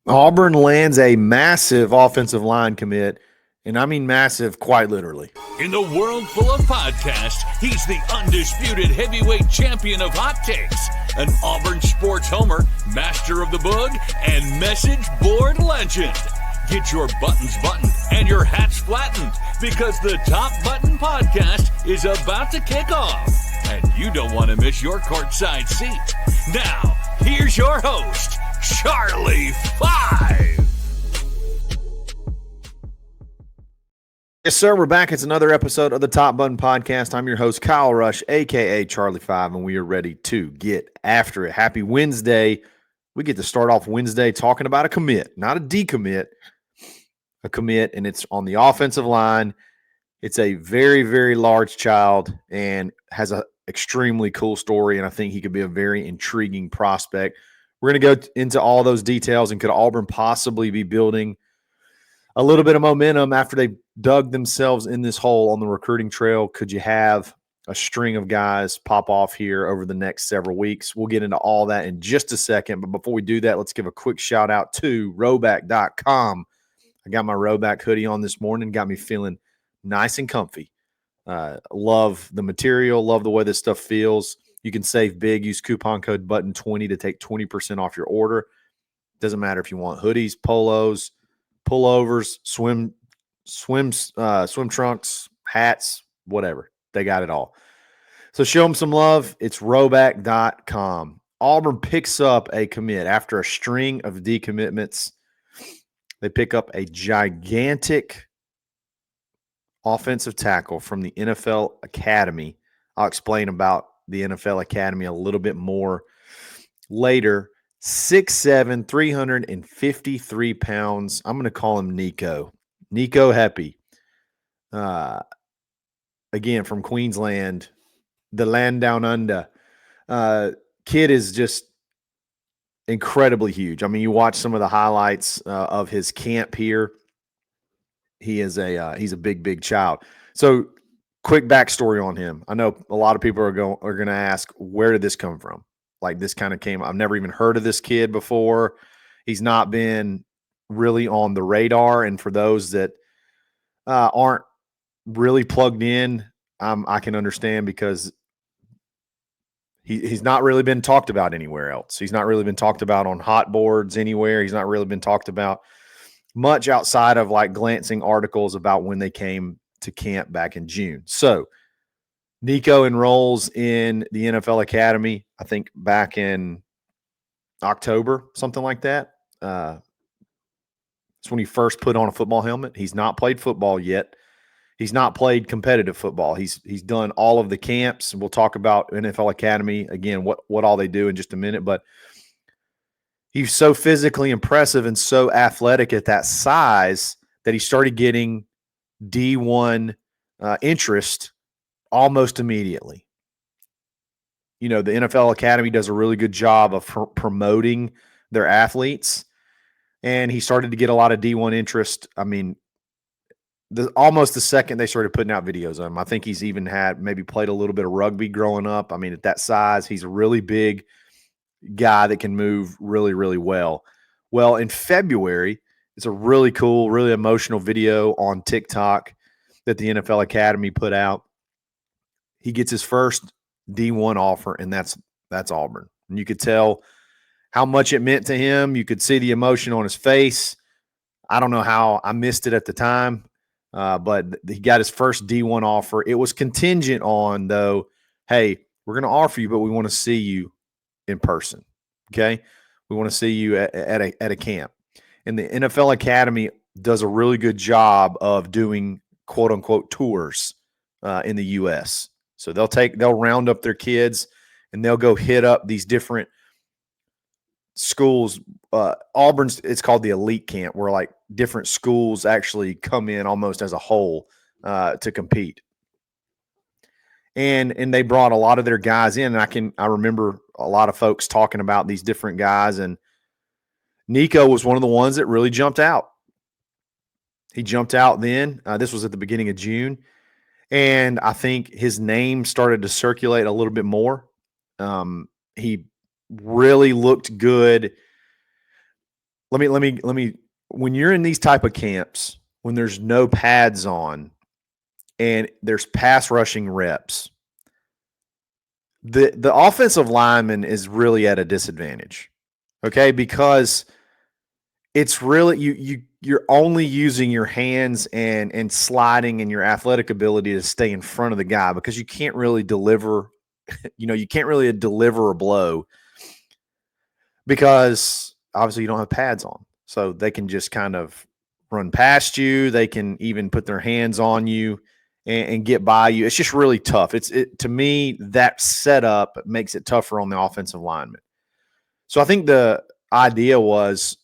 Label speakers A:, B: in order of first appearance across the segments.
A: Auburn lands a massive offensive line commit, and I mean massive quite literally.
B: In the world full of podcasts, he's the undisputed heavyweight champion of hot takes, an Auburn sports homer, master of the boog, and message board legend. Get your buttons buttoned and your hats flattened because the Top Button Podcast is about to kick off, and you don't want to miss your courtside seat. Now, here's your host, Charlie Five.
A: Yes, sir. We're back. It's another episode of the Top Button Podcast. I'm your host, Kyle Rush, a.k.a. Charlie Five, and we are ready to get after it. Happy Wednesday. We get to start off Wednesday talking about a commit, not a decommit, a commit, and it's on the offensive line. It's a very, very large child and has an extremely cool story, and I think he could be a very intriguing prospect. We're going to go into all those details, and could Auburn possibly be building a little bit of momentum after they dug themselves in this hole on the recruiting trail? Could you have a string of guys pop off here over the next several weeks? We'll get into all that in just a second. But before we do that, let's give a quick shout out to Rhoback.com. I got my Rhoback hoodie on this morning, got me feeling nice and comfy. Love the material, love the way this stuff feels. You can save big. Use coupon code BUTTON20 to take 20% off your order. Doesn't matter if you want hoodies, polos, pullovers, swim trunks, hats, whatever. They got it all. So show them some love. It's Rhoback.com. Auburn picks up a commit after a string of decommitments. They pick up a gigantic offensive tackle from the NFL Academy. I'll explain about the NFL Academy a little bit more later. 6'7", 353 pounds. I'm going to call him Nikau Hepi. Again, from Queensland, the land down under. Kid is just incredibly huge. I mean, you watch some of the highlights of his camp here. He's a big child. So, quick backstory on him. I know a lot of people are going to ask, where did this come from? Like, this kind of I've never even heard of this kid before. He's not been really on the radar. And for those that aren't really plugged in, I can understand, because he's not really been talked about anywhere else. He's not really been talked about on hot boards anywhere. He's not really been talked about much outside of like glancing articles about when they came to camp back in June. So Nikau enrolls in the NFL Academy, I think back in October, something like that. It's when he first put on a football helmet. He's not played football yet. He's not played competitive football. He's done all of the camps. We'll talk about NFL Academy again, what all they do in just a minute. But he's so physically impressive and so athletic at that size that he started getting D1 interest almost immediately. You know, the NFL Academy does a really good job of promoting their athletes, and he started to get a lot of D1 interest. I mean, almost the second they started putting out videos of him. I think he's even maybe played a little bit of rugby growing up. I mean, at that size, he's a really big guy that can move really, really well. Well, in February, it's a really cool, really emotional video on TikTok that the NFL Academy put out. He gets his first D1 offer, and that's Auburn. And you could tell how much it meant to him. You could see the emotion on his face. I don't know how I missed it at the time, but he got his first D1 offer. It was contingent on, though, hey, we're going to offer you, but we want to see you in person. Okay, we want to see you at a camp. And the NFL Academy does a really good job of doing quote unquote tours in the U.S. So they'll round up their kids and they'll go hit up these different schools. Auburn's, it's called the Elite Camp, where like different schools actually come in almost as a whole to compete. And they brought a lot of their guys in, and I remember a lot of folks talking about these different guys, and Nikau was one of the ones that really jumped out. He jumped out then. This was at the beginning of June, and I think his name started to circulate a little bit more. He really looked good let me. When you're in these type of camps, when there's no pads on, and there's pass rushing reps, the offensive lineman is really at a disadvantage. Okay, because it's really you're only using your hands and sliding and your athletic ability to stay in front of the guy, because you can't really deliver, you can't really deliver a blow because obviously you don't have pads on. So they can just kind of run past you. They can even put their hands on you and get by you. It's just really tough. To me, that setup makes it tougher on the offensive lineman. So I think the idea was,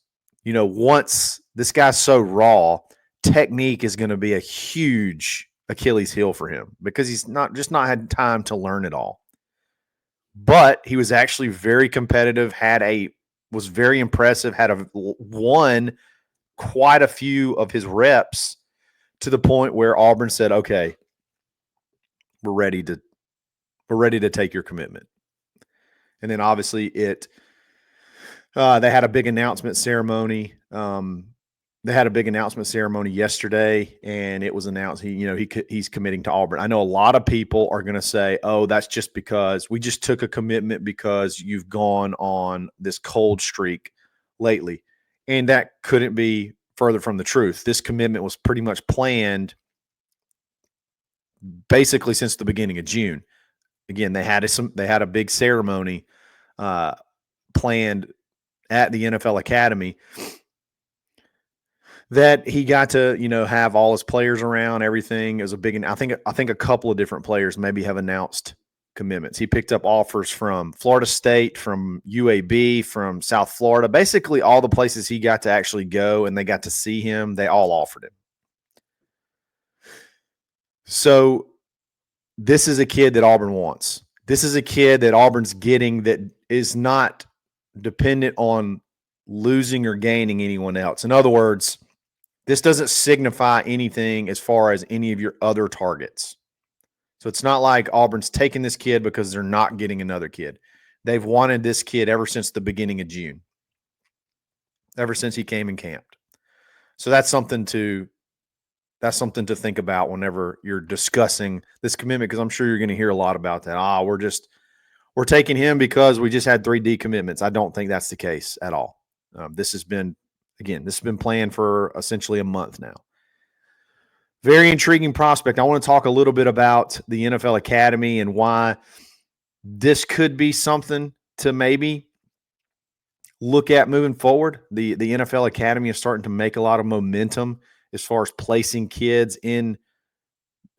A: once this guy's so raw, technique is going to be a huge Achilles heel for him because he's not had time to learn it all. But he was actually very competitive, was very impressive, won quite a few of his reps to the point where Auburn said, okay, we're ready to take your commitment. And then obviously they had a big announcement ceremony. They had a big announcement ceremony yesterday, and it was announced he's committing to Auburn. I know a lot of people are going to say, "Oh, that's just because we just took a commitment because you've gone on this cold streak lately," and that couldn't be further from the truth. This commitment was pretty much planned basically since the beginning of June. Again, they had a big ceremony planned at the NFL Academy that he got to, have all his players around, everything. It was a big, I think a couple of different players maybe have announced commitments. He picked up offers from Florida State, from UAB, from South Florida, basically all the places he got to actually go and they got to see him. They all offered him. So this is a kid that Auburn wants. This is a kid that Auburn's getting that is not dependent on losing or gaining anyone else. In other words, this doesn't signify anything as far as any of your other targets. So it's not like Auburn's taking this kid because they're not getting another kid. They've wanted this kid ever since the beginning of June, ever since he came and camped. So that's something to think about whenever you're discussing this commitment, because I'm sure you're going to hear a lot about that. We're taking him because we just had 3 decommitments. I don't think that's the case at all. This has been planned for essentially a month now. Very intriguing prospect. I want to talk a little bit about the NFL Academy and why this could be something to maybe look at moving forward. The NFL Academy is starting to make a lot of momentum as far as placing kids in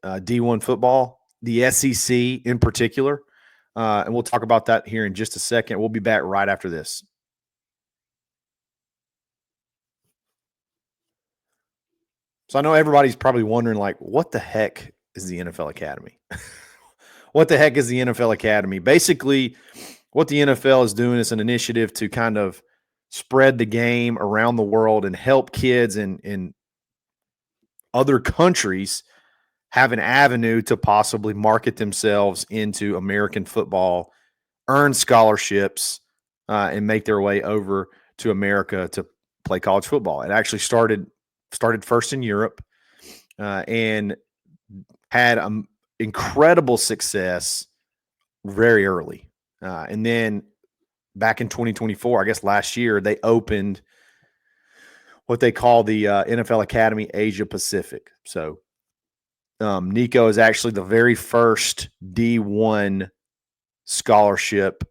A: D1 football, the SEC in particular. And we'll talk about that here in just a second. We'll be back right after this. So I know everybody's probably wondering, what the heck is the NFL Academy? What the heck is the NFL Academy? Basically, what the NFL is doing is an initiative to kind of spread the game around the world and help kids in other countries have an avenue to possibly market themselves into American football, earn scholarships, and make their way over to America to play college football. It actually started first in Europe and had incredible success very early. And then back in 2024, I guess last year, they opened what they call the NFL Academy Asia Pacific. So Nikau is actually the very first D1 scholarship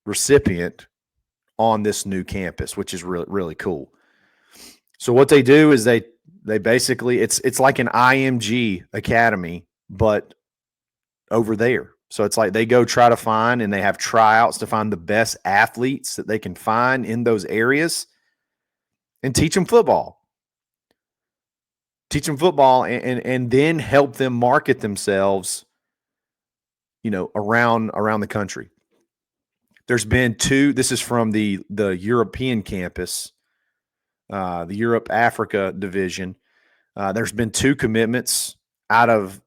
A: recipient on this new campus, which is really, really cool. So what they do is they basically, it's like an IMG Academy, but over there. So it's like they go try to find, and they have tryouts to find the best athletes that they can find in those areas and teach them football. Teach them football and then help them market themselves, around the country. There's been 2, this is from the European campus, the Europe Africa division. There's been 2 commitments out of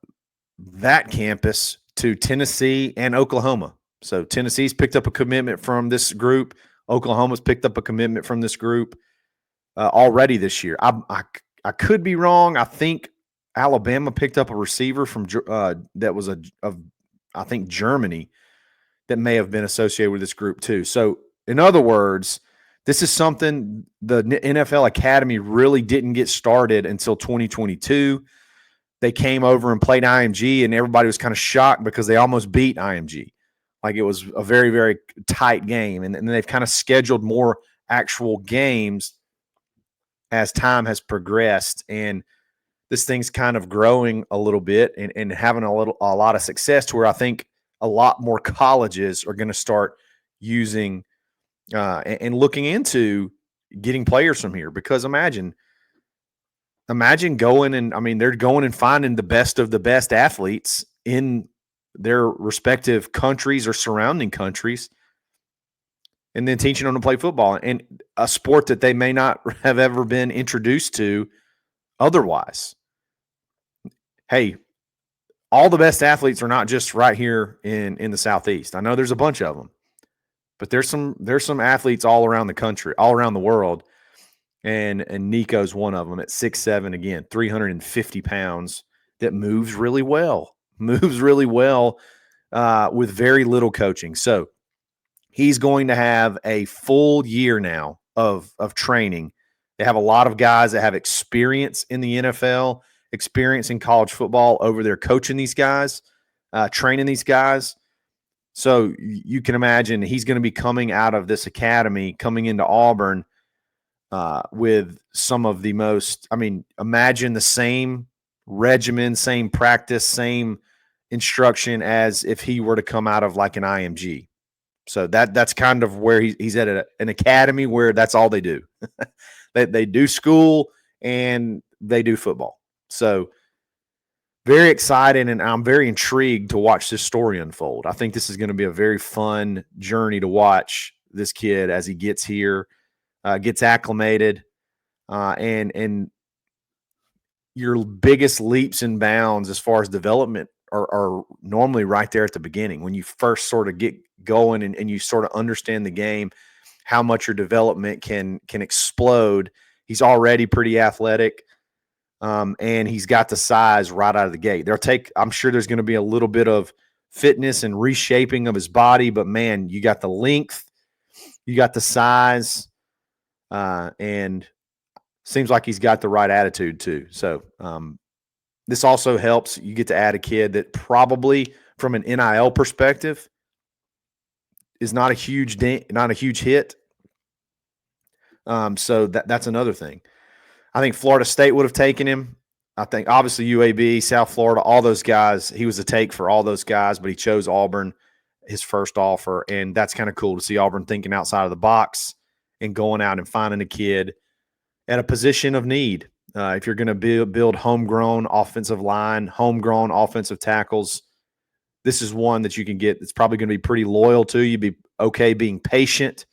A: that campus to Tennessee and Oklahoma. So Tennessee's picked up a commitment from this group. Oklahoma's picked up a commitment from this group. already this year. I could be wrong. I think Alabama picked up a receiver from that was I think Germany that may have been associated with this group too. So in other words, this is something the NFL Academy really didn't get started until 2022. They came over and played IMG, and everybody was kind of shocked because they almost beat IMG. Like it was a very, very tight game. And then they've kind of scheduled more actual games as time has progressed. And this thing's kind of growing a little bit and having a lot of success to where I think a lot more colleges are going to start using and looking into getting players from here. Because imagine going and, I mean, they're going and finding the best of the best athletes in their respective countries or surrounding countries and then teaching them to play football, and a sport that they may not have ever been introduced to otherwise. Hey, all the best athletes are not just right here in the Southeast. I know there's a bunch of them, but there's some athletes all around the country, all around the world. And Nico's one of them at 6'7", again, 350 pounds, that moves really well with very little coaching. So he's going to have a full year now of training. They have a lot of guys that have experience in the NFL, experience in college football over there coaching these guys, training these guys. So you can imagine he's going to be coming out of this academy, coming into Auburn with some of the most, I mean, imagine the same regimen, same practice, same instruction as if he were to come out of like an IMG. So that's kind of where he's at an academy where that's all they do. They do school and they do football. So very excited, and I'm very intrigued to watch this story unfold. I think this is going to be a very fun journey to watch this kid as he gets here, gets acclimated, and your biggest leaps and bounds as far as development are normally right there at the beginning when you first sort of get going and you sort of understand the game, how much your development can explode. He's already pretty athletic, and he's got the size right out of the gate. I'm sure there's going to be a little bit of fitness and reshaping of his body, but man, you got the length, you got the size, and seems like he's got the right attitude too. So this also helps. You get to add a kid that probably from an NIL perspective is not a huge hit. So that's another thing. I think Florida State would have taken him. I think obviously UAB, South Florida, all those guys, he was a take for all those guys, but he chose Auburn, his first offer. And that's kind of cool to see Auburn thinking outside of the box and going out and finding a kid at a position of need. If you're going to build homegrown offensive line, homegrown offensive tackles, this is one that you can get. It's probably going to be pretty loyal to you, be okay being patient,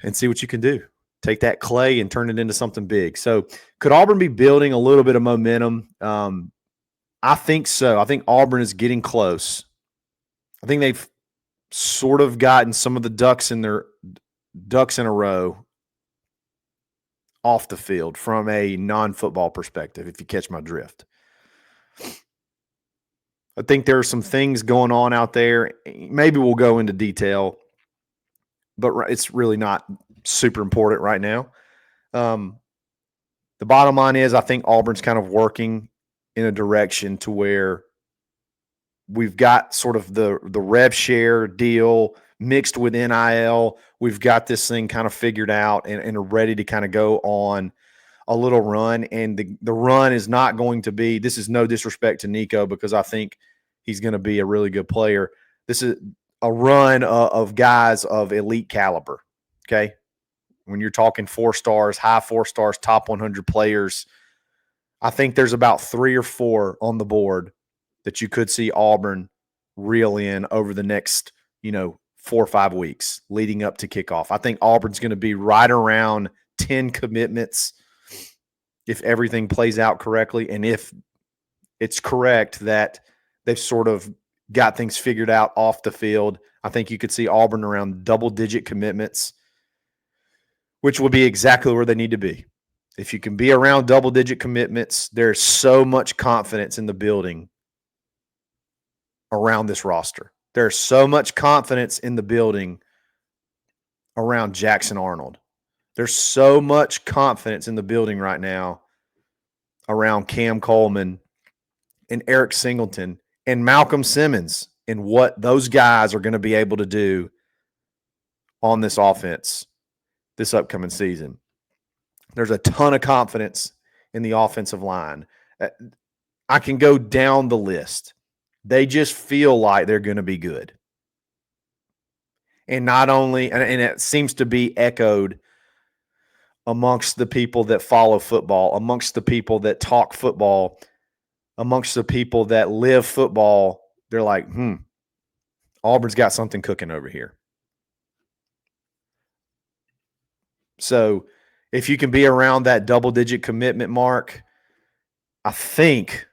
A: and see what you can do. Take that clay and turn it into something big. So could Auburn be building a little bit of momentum? I think so. I think Auburn is getting close. I think they've sort of gotten some of the ducks in a row off the field from a non-football perspective, if you catch my drift. I think there are some things going on out there. Maybe we'll go into detail, but it's really not super important right now. The bottom line is I think Auburn's kind of working in a direction to where we've got sort of the rev share deal mixed with NIL. We've got this thing kind of figured out and are ready to kind of go on a little run. And the run is not going to be – this is no disrespect to Nikau because I think he's going to be a really good player. This is a run of guys of elite caliber, okay? When you're talking 4 stars, high 4 stars, top 100 players, I think there's about 3 or 4 on the board that you could see Auburn reel in over the next, 4 or 5 weeks leading up to kickoff. I think Auburn's going to be right around 10 commitments if everything plays out correctly. And if it's correct that they've sort of got things figured out off the field, I think you could see Auburn around double-digit commitments which will be exactly where they need to be. If you can be around double-digit commitments, there's so much confidence in the building around this roster. There's so much confidence in the building around Jackson Arnold. There's so much confidence in the building right now around Cam Coleman and Eric Singleton and Malcolm Simmons and what those guys are going to be able to do on this offense this upcoming season. There's a ton of confidence in the offensive line. I can go down the list. They just feel like they're going to be good. And not only, and it seems to be echoed amongst the people that follow football, amongst the people that talk football, amongst the people that live football, they're like, Auburn's got something cooking over here. So if you can be around that double-digit commitment mark, I think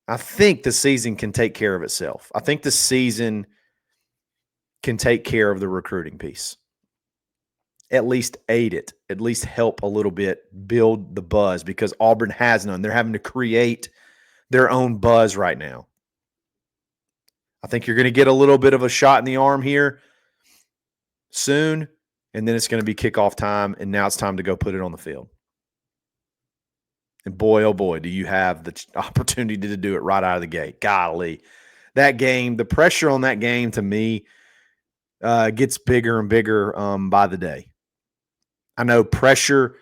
A: the season can take care of itself. I think the season can take care of the recruiting piece. At least aid it, at least help a little bit, build the buzz, because Auburn has none. They're having to create their own buzz right now. I think you're going to get a little bit of a shot in the arm here soon, and then it's going to be kickoff time, and now it's time to go put it on the field. And boy, oh boy, do you have the opportunity to do it right out of the gate. Golly. That game, the pressure on that game to me gets bigger and bigger by the day. I know pressure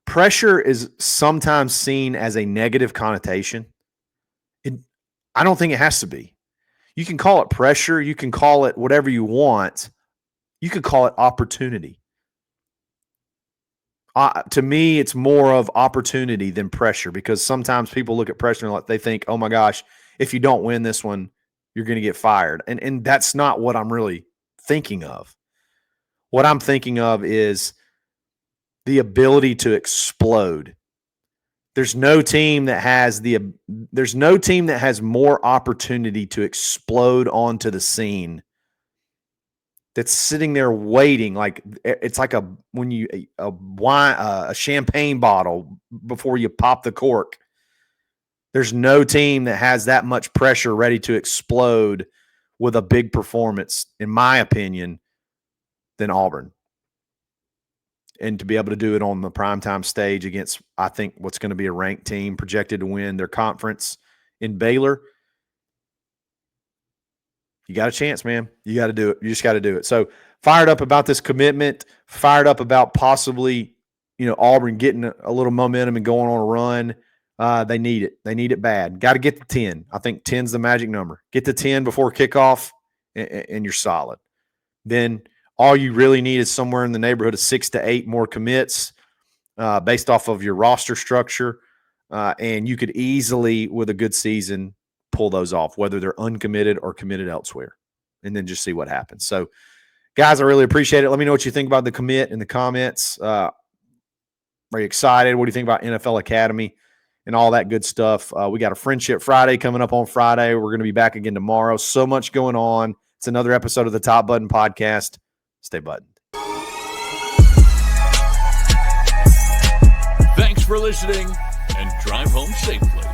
A: is sometimes seen as a negative connotation. I don't think it has to be. You can call it pressure. You can call it whatever you want. You could call it opportunity. To me, it's more of opportunity than pressure, because sometimes people look at pressure and they think, oh my gosh, if you don't win this one, you're going to get fired. And that's not what I'm really thinking of. What I'm thinking of is the ability to explode. There's no team that has more opportunity to explode onto the scene that's sitting there waiting. Like it's like a champagne bottle before you pop the cork. There's no team that has that much pressure ready to explode with a big performance, in my opinion, than Auburn. And to be able to do it on the primetime stage against, I think, what's going to be a ranked team projected to win their conference in Baylor, you got a chance, man. You got to do it. You just got to do it. So fired up about this commitment, fired up about possibly, Auburn getting a little momentum and going on a run. They need it. They need it bad. Got to get to 10. I think 10's the magic number. Get to 10 before kickoff, and you're solid. Then all you really need is somewhere in the neighborhood of 6 to 8 more commits based off of your roster structure. And you could easily, with a good season, pull those off, whether they're uncommitted or committed elsewhere, and then just see what happens. So, guys, I really appreciate it. Let me know what you think about the commit in the comments. Are you excited? What do you think about NFL Academy and all that good stuff? We got a Friendship Friday coming up on Friday. We're going to be back again tomorrow. So much going on. It's another episode of the Top Button Podcast. Stay buttoned.
B: Thanks for listening, and drive home safely.